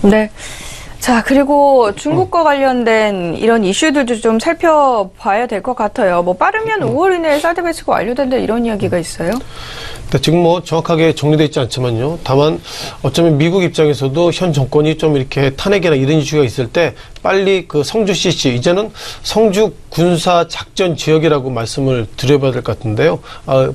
네. 자, 그리고 중국과 관련된 이런 이슈들도 좀 살펴봐야 될 것 같아요. 뭐 빠르면 5월 이내에 사드 배치가 완료된다 이런 이야기가 있어요. 지금 뭐 정확하게 정리되어 있지 않지만요. 다만 어쩌면 미국 입장에서도 현 정권이 좀 이렇게 탄핵이나 이런 이슈가 있을 때 빨리 그 성주 CC, 이제는 성주 군사 작전 지역이라고 말씀을 드려봐야 될 것 같은데요.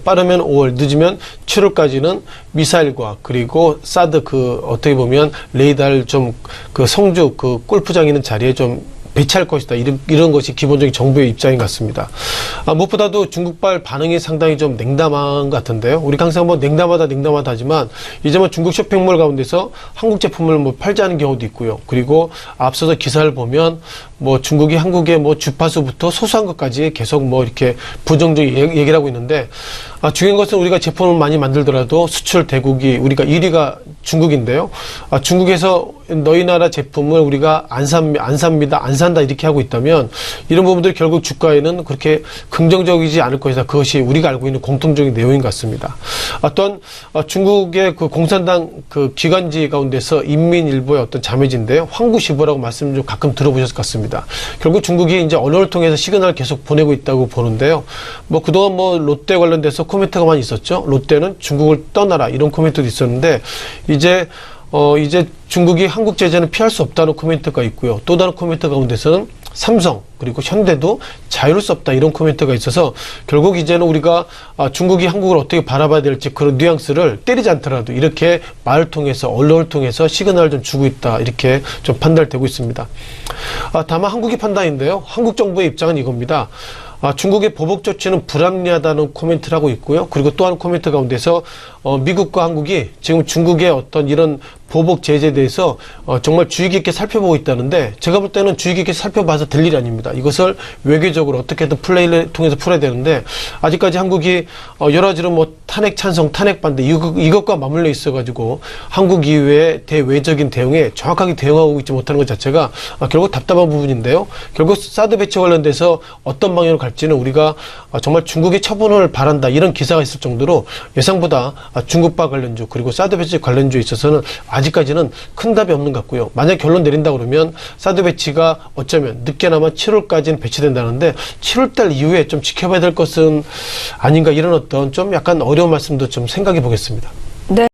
빠르면 5월, 늦으면 7월까지는 미사일과 그리고 사드 어떻게 보면 레이더를 좀 그 성주 그 골프장 있는 자리에 좀 배치할 것이다. 이런 것이 기본적인 정부의 입장인 것 같습니다. 무엇보다도 중국발 반응이 상당히 좀 냉담한 것 같은데요. 우리가 항상 뭐 냉담하다 하지만 이제 뭐 중국 쇼핑몰 가운데서 한국 제품을 뭐 팔지 않은 경우도 있고요. 그리고 앞서서 기사를 보면 뭐 중국이 한국의 뭐 주파수부터 소소한 것까지 계속 뭐 이렇게 부정적인 얘기를 하고 있는데, 중요한 것은 우리가 제품을 많이 만들더라도 수출 대국이 우리가 1위가 중국인데요. 중국에서 너희 나라 제품을 우리가 안 산다 이렇게 하고 있다면 이런 부분들이 결국 주가에는 그렇게 긍정적이지 않을 것이다. 그것이 우리가 알고 있는 공통적인 내용인 것 같습니다. 또한 중국의 그 공산당 그 기관지 가운데서 인민일보의 어떤 자매지인데요. 황구시보라고 말씀 좀 가끔 들어보셨을 것 같습니다. 결국 중국이 이제 언어를 통해서 시그널을 계속 보내고 있다고 보는데요. 뭐 그동안 뭐 롯데 관련돼서 코멘트가 많이 있었죠. 롯데는 중국을 떠나라 이런 코멘트도 있었는데 이제 중국이 한국 제재는 피할 수 없다는 코멘트가 있고요. 또 다른 코멘트 가운데서는 삼성 그리고 현대도 자유로울 수 없다 이런 코멘트가 있어서 결국 이제는 우리가 중국이 한국을 어떻게 바라봐야 될지 그런 뉘앙스를 때리지 않더라도 이렇게 말을 통해서 언론을 통해서 시그널을 좀 주고 있다 이렇게 좀 판단되고 있습니다. 다만 한국의 판단인데요. 한국 정부의 입장은 이겁니다. 중국의 보복 조치는 불합리하다는 코멘트를 하고 있고요. 그리고 또 한 코멘트 가운데서 미국과 한국이 지금 중국의 어떤 이런 보복 제재에 대해서 정말 주의 깊게 살펴보고 있다는데, 제가 볼 때는 주의 깊게 살펴봐서 될 일이 아닙니다. 이것을 외교적으로 어떻게든 플레이를 통해서 풀어야 되는데, 아직까지 한국이 여러 가지로 뭐 탄핵 찬성, 탄핵 반대 이것과 맞물려 있어가지고 한국 이후의 대외적인 대응에 정확하게 대응하고 있지 못하는 것 자체가 결국 답답한 부분인데요. 결국 사드 배치 관련돼서 어떤 방향으로 갈지는 우리가 정말 중국의 처분을 바란다 이런 기사가 있을 정도로 예상보다 중국과 관련주 그리고 사드 배치 관련주에 있어서는 아직까지는 큰 답이 없는 것 같고요. 만약 결론 내린다 그러면 사드 배치가 어쩌면 늦게나마 7월까지는 배치된다는데 7월달 이후에 좀 지켜봐야 될 것은 아닌가 이런 어떤 좀 약간 어려운 말씀도 좀 생각해 보겠습니다. 네.